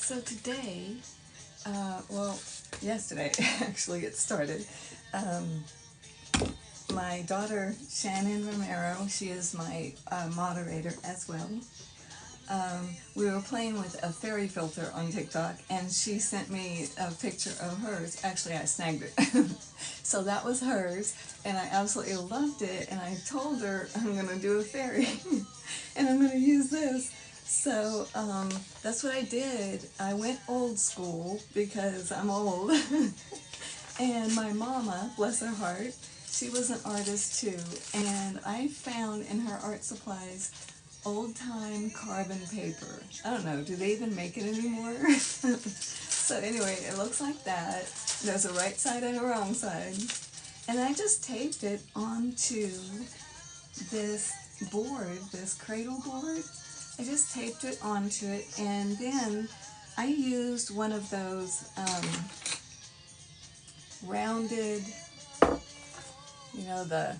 So today, well, yesterday actually it started. Um, my daughter Shannon Romero, she is my moderator as well. We were playing with a fairy filter on TikTok, and she sent me a picture of hers. Actually, I snagged it. So that was hers, and I absolutely loved it. And I told her I'm going to do a fairy, and I'm going to use this. So that's what I did. I went old school because I'm old. And my mama, bless her heart, she was an artist too. And I found in her art supplies old time carbon paper. I don't know, do they even make it anymore? So anyway, it looks like that. There's a right side and a wrong side. And I just taped it onto this board, this cradle board. I just taped it onto it, and then I used one of those rounded, the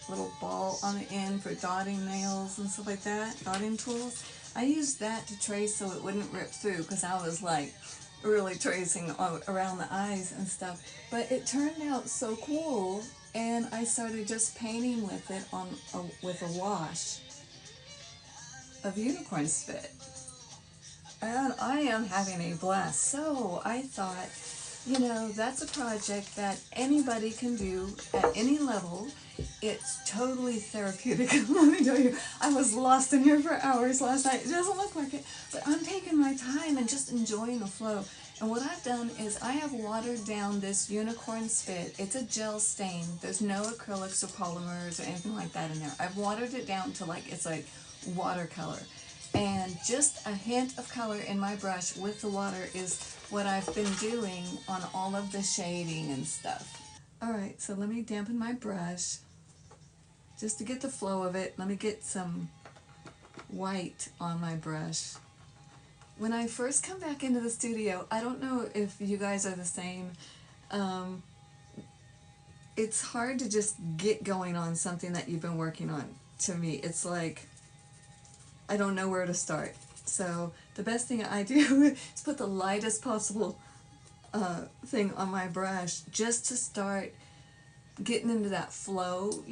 little ball on the end for dotting nails and stuff like that, dotting tools. I used that to trace so it wouldn't rip through, because I was like really tracing around the eyes and stuff. But it turned out so cool, and I started just painting with it with a wash of unicorn spit. And I am having a blast. So I thought, that's a project that anybody can do at any level. It's totally therapeutic. Let me tell you, I was lost in here for hours last night. It doesn't look like it, but I'm taking my time and just enjoying the flow. And what I've done is I have watered down this unicorn spit. It's a gel stain. There's no acrylics or polymers or anything like that in there. I've watered it down to it's like watercolor. And just a hint of color in my brush with the water is what I've been doing on all of the shading and stuff. Alright, so let me dampen my brush just to get the flow of it. Let me get some white on my brush. When I first come back into the studio, I don't know if you guys are the same. It's hard to just get going on something that you've been working on. To me, it's like I don't know where to start. So the best thing I do is put the lightest possible thing on my brush just to start getting into that flow,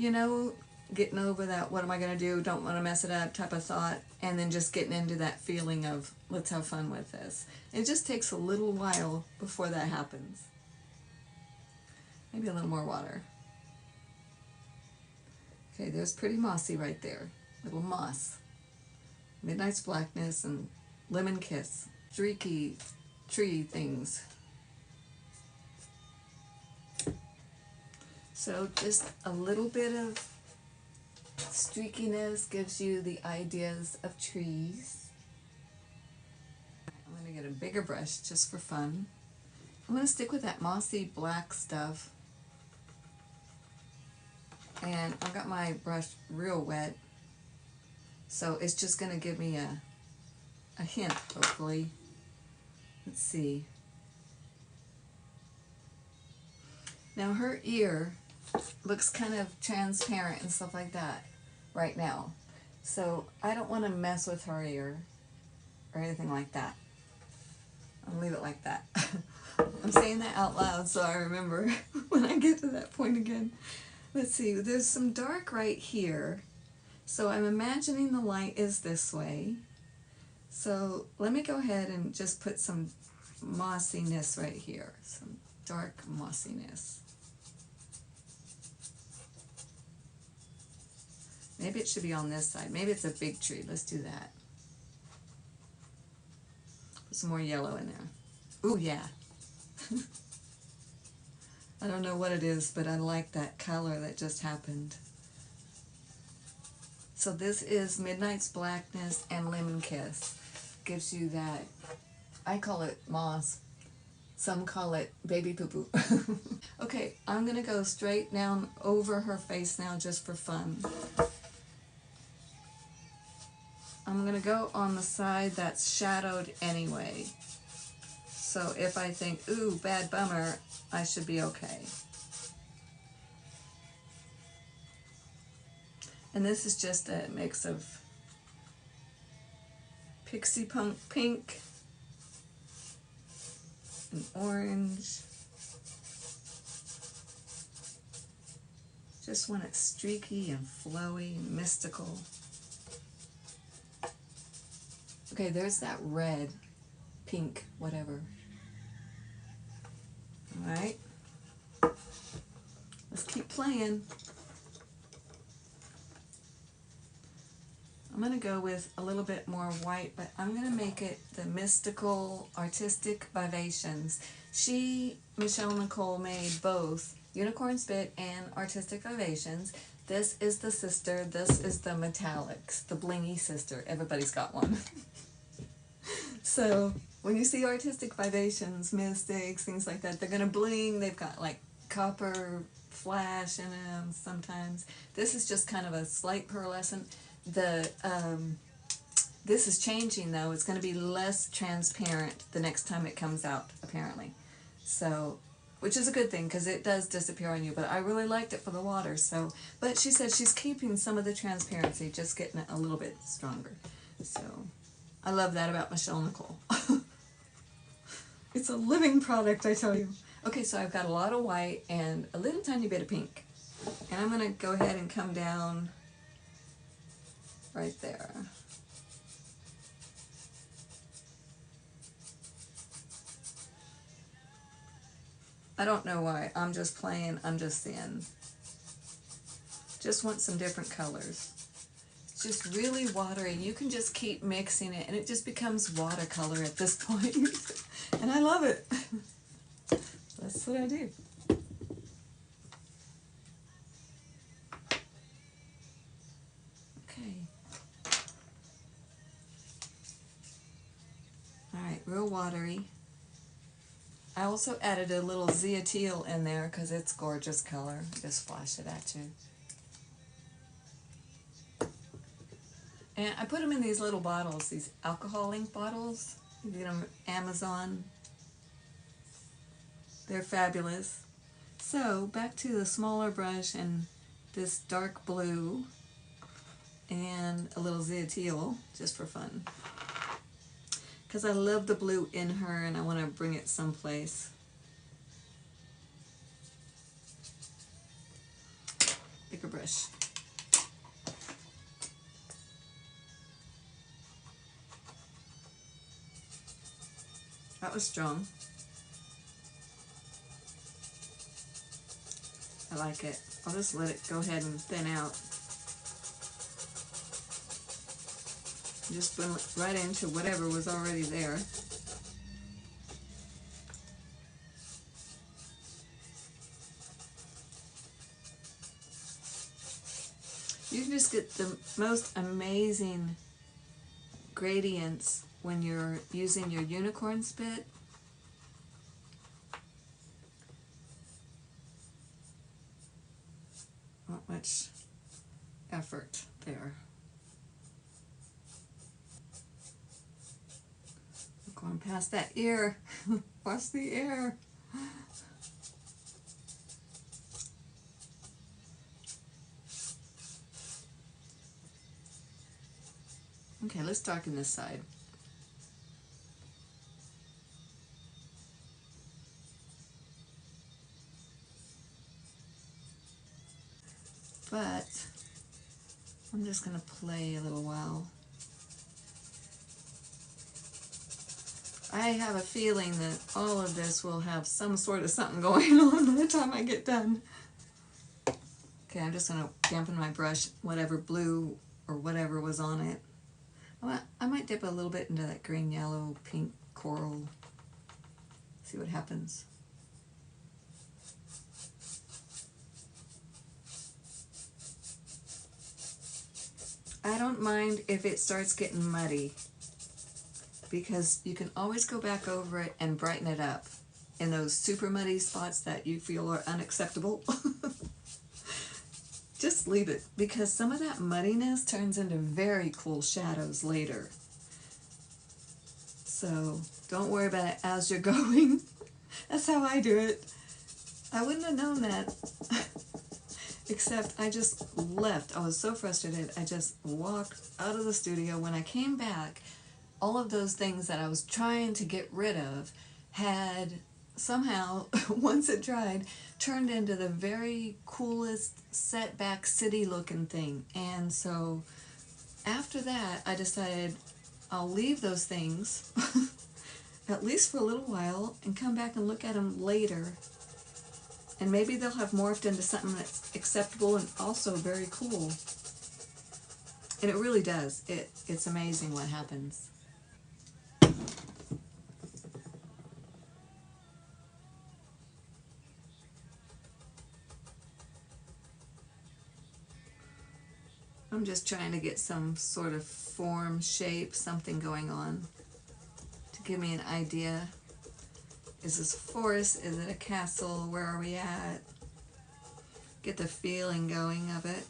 getting over that what am I going to do, don't want to mess it up type of thought, and then just getting into that feeling of let's have fun with this. It just takes a little while before that happens. Maybe a little more water. Okay, there's Pretty Mossy right there. Little moss. Midnight's Blackness and Lemon Kiss. Streaky tree things. So just a little bit of streakiness gives you the ideas of trees. I'm going to get a bigger brush just for fun. I'm going to stick with that mossy black stuff. And I've got my brush real wet, so it's just going to give me a hint, hopefully. Let's see. Now her ear looks kind of transparent and stuff like that right now. So I don't want to mess with her ear or anything like that. I'll leave it like that. I'm saying that out loud so I remember when I get to that point again. Let's see, there's some dark right here. So I'm imagining the light is this way. So let me go ahead and just put some mossiness right here. Some dark mossiness. Maybe it should be on this side. Maybe it's a big tree. Let's do that. Put some more yellow in there. Ooh, yeah. I don't know what it is, but I like that color that just happened. So this is Midnight's Blackness and Lemon Kiss. Gives you that, I call it moss. Some call it baby poo-poo. Okay, I'm going to go straight down over her face now just for fun. I'm going to go on the side that's shadowed anyway. So if I think, ooh, bad bummer, I should be okay. And this is just a mix of Pixie Punk Pink an orange. Just want it streaky and flowy and mystical. Okay, there's that red, pink, whatever. Alright. Let's keep playing. I'm going to go with a little bit more white, but I'm going to make it the Mystical Artistic Vivations. Michelle Nicole, made both Unicorn Spit and Artistic Vivations. This is the sister, this is the Metallics, the blingy sister. Everybody's got one. So when you see Artistic Vivations, Mystics, things like that, they're going to bling. They've got like copper flash in them sometimes. This is just kind of a slight pearlescent. This is changing though. It's going to be less transparent the next time it comes out, apparently. So, which is a good thing because it does disappear on you, but I really liked it for the water. So, but she said she's keeping some of the transparency, just getting it a little bit stronger. So, I love that about Michelle Nicole. It's a living product, I tell you. Okay, so I've got a lot of white and a little tiny bit of pink. And I'm going to go ahead and come down right there. I don't know why. I'm just playing. I'm just seeing. Just want some different colors. It's just really watery. You can just keep mixing it and it just becomes watercolor at this point. And I love it. That's what I do. Okay. Alright, real watery. I also added a little Zia Teal in there because it's gorgeous color. Just flash it at you. And I put them in these little bottles, these alcohol ink bottles. You get them at Amazon. They're fabulous. So back to the smaller brush and this dark blue and a little Zia Teal just for fun. Because I love the blue in her and I want to bring it someplace. Bigger brush. That was strong. I like it. I'll just let it go ahead and thin out. Just went right into whatever was already there. You can just get the most amazing gradients when you're using your Unicorn Spit. Not much effort there. Going past that ear. Watch the ear. Okay, let's darken this side. But I'm just going to play a little while. I have a feeling that all of this will have some sort of something going on by the time I get done. Okay, I'm just going to dampen my brush, whatever blue or whatever was on it. I might dip a little bit into that green, yellow, pink, coral. See what happens. I don't mind if it starts getting muddy, because you can always go back over it and brighten it up in those super muddy spots that you feel are unacceptable. Just leave it, because some of that muddiness turns into very cool shadows later. So don't worry about it as you're going. That's how I do it. I wouldn't have known that. Except I just left. I was so frustrated. I just walked out of the studio. When I came back, all of those things that I was trying to get rid of had somehow, once it dried, turned into the very coolest setback city looking thing. And so after that, I decided I'll leave those things at least for a little while and come back and look at them later. And maybe they'll have morphed into something that's acceptable and also very cool. And it really does. It's amazing what happens. I'm just trying to get some sort of form, shape, something going on to give me an idea. Is this a forest? Is it a castle? Where are we at? Get the feeling going of it.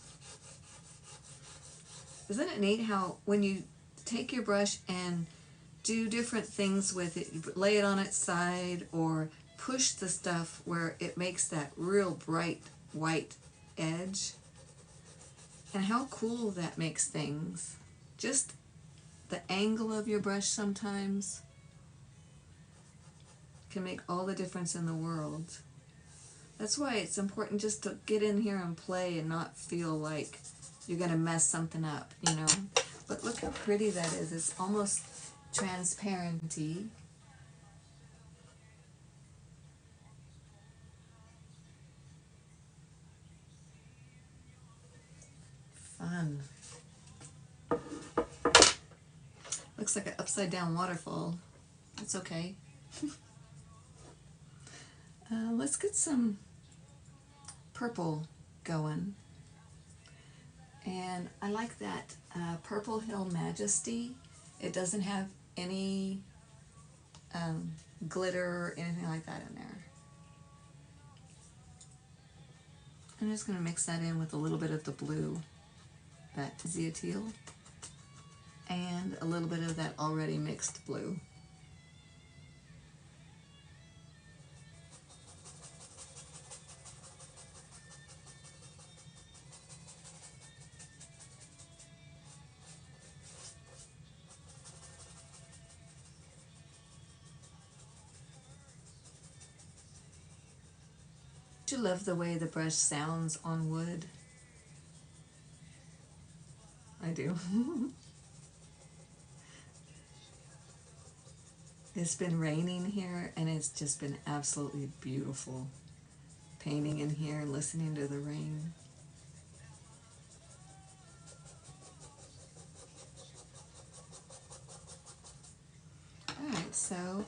Isn't it neat how when you take your brush and do different things with it, you lay it on its side or push the stuff where it makes that real bright white edge, and how cool that makes things. Just the angle of your brush sometimes can make all the difference in the world. That's why it's important just to get in here and play and not feel like you're going to mess something up, you know. But look how pretty that is. It's almost transparency. Fun. Looks like an upside down waterfall. That's okay. Let's get some purple going. And I like that Purple Hill Majesty. It doesn't have any glitter or anything like that in there. I'm just going to mix that in with a little bit of the blue, that Zia Teal, and a little bit of that already mixed blue. Do you love the way the brush sounds on wood? I do. It's been raining here and it's just been absolutely beautiful painting in here and listening to the rain. Alright, so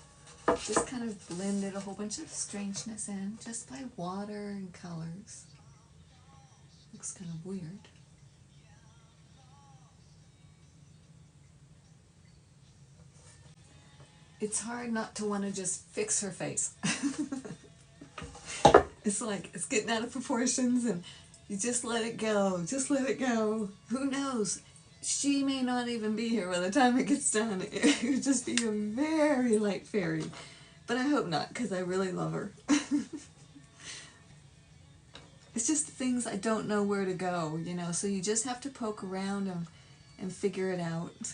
just kind of blended a whole bunch of strangeness in just by water and colors. Looks kind of weird. It's hard not to want to just fix her face. It's like it's getting out of proportions and you just let it go. Just let it go. Who knows? She may not even be here by the time it gets done. It would just be a very light fairy. But I hope not, because I really love her. It's just things I don't know where to go, you know, so you just have to poke around and figure it out.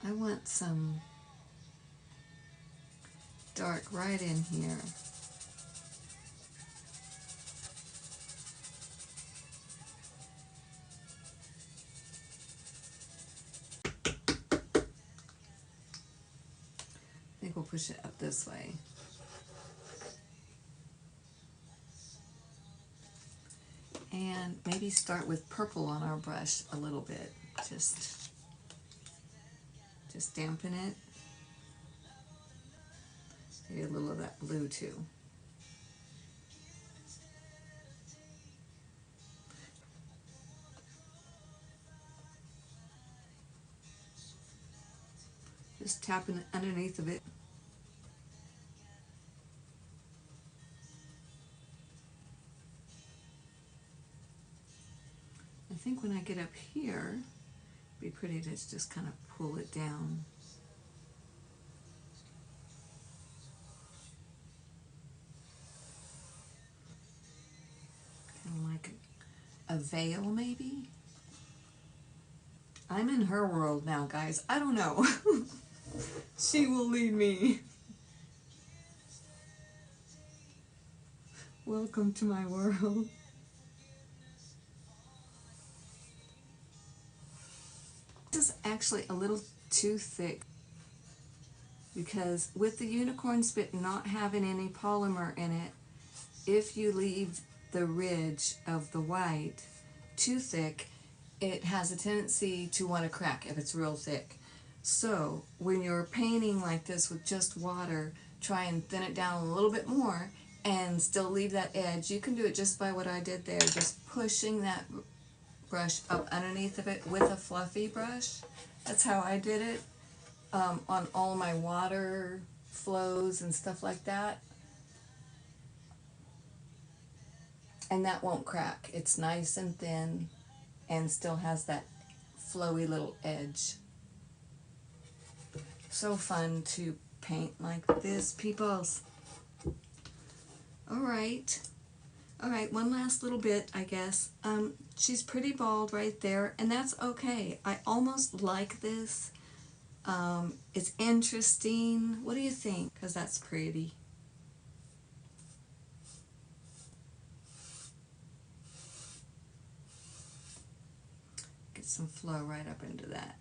I want some dark right in here. I think we'll push it up this way. And maybe start with purple on our brush a little bit. Just dampen it. Maybe a little of that blue too. Just tapping underneath of it. I think when I get up here, it'd be pretty to just kind of pull it down. Kind of like a veil, maybe? I'm in her world now, guys. I don't know. She will lead me. Welcome to my world. This is actually a little too thick because with the unicorn spit not having any polymer in it, if you leave the ridge of the white too thick, it has a tendency to want to crack if it's real thick. So when you're painting like this with just water, try and thin it down a little bit more and still leave that edge. You can do it just by what I did there, just pushing that brush up underneath of it with a fluffy brush. That's how I did it on all my water flows and stuff like that. And that won't crack. It's nice and thin and still has that flowy little edge. So fun to paint like this, peoples. Alright, one last little bit, I guess. She's pretty bald right there, and that's okay. I almost like this. It's interesting. What do you think? Because that's pretty. Get some flow right up into that.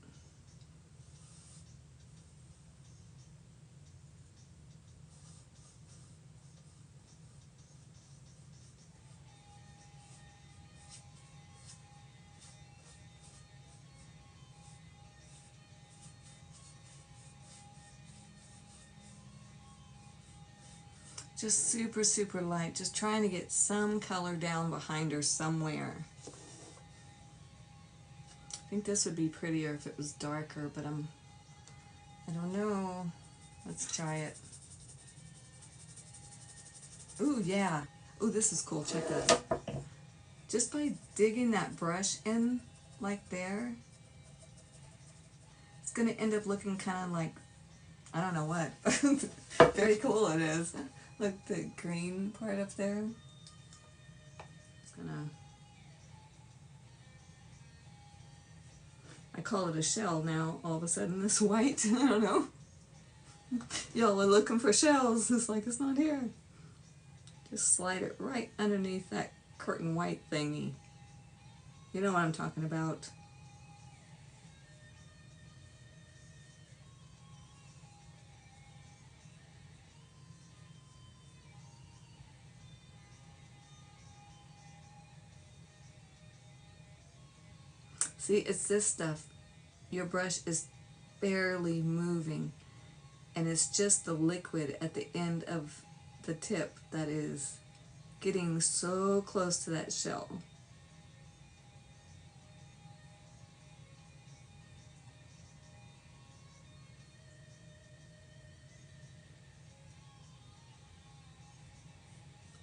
Just super, super light. Just trying to get some color down behind her somewhere. I think this would be prettier if it was darker, but I don't know. Let's try it. Ooh, yeah. Ooh, this is cool. Check this. Just by digging that brush in like there, it's going to end up looking kind of like, I don't know what. Very cool it is. Look, the green part up there. It's gonna... I call it a shell now, all of a sudden, this white. I don't know. Y'all are looking for shells. It's like, it's not here. Just slide it right underneath that curtain white thingy. You know what I'm talking about. See, it's this stuff. Your brush is barely moving, and it's just the liquid at the end of the tip that is getting so close to that shell.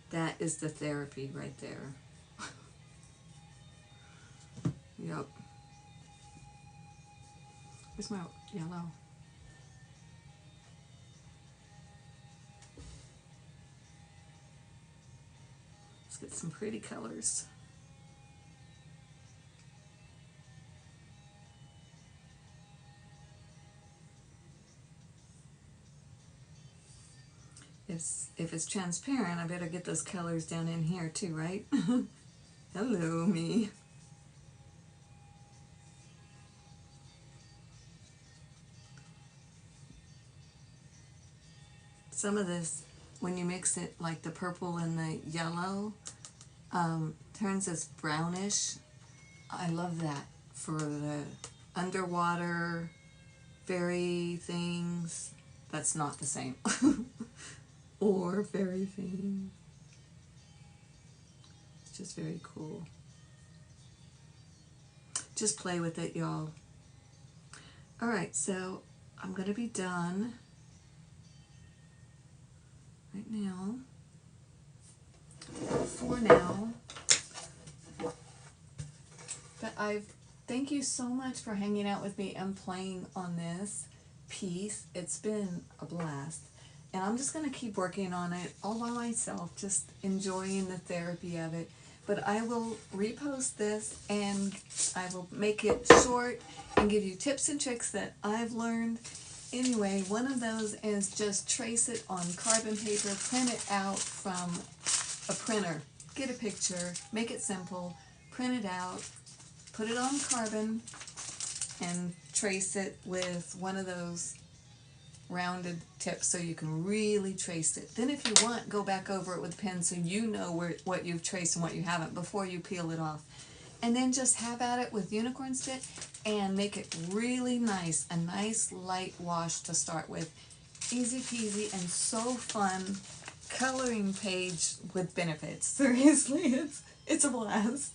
That is the therapy right there. Yep. Where's my yellow? Let's get some pretty colors. If it's transparent, I better get those colors down in here too, right? Hello, me. Some of this, when you mix it, like the purple and the yellow, turns this brownish. I love that for the underwater fairy things. That's not the same. Or fairy thing. It's just very cool. Just play with it, y'all. Alright, so I'm going to be done right now. For now. But thank you so much for hanging out with me and playing on this piece. It's been a blast. And I'm just going to keep working on it all by myself, just enjoying the therapy of it. But I will repost this and I will make it short and give you tips and tricks that I've learned Anyway, one of those is just trace it on carbon paper, print it out from a printer. Get a picture, make it simple, print it out, put it on carbon, and trace it with one of those rounded tips so you can really trace it. Then if you want, go back over it with a pen so you know what you've traced and what you haven't before you peel it off. And then just have at it with unicorn stick and make it really nice, a nice light wash to start with. Easy peasy and so fun. Coloring page with benefits. Seriously, it's a blast.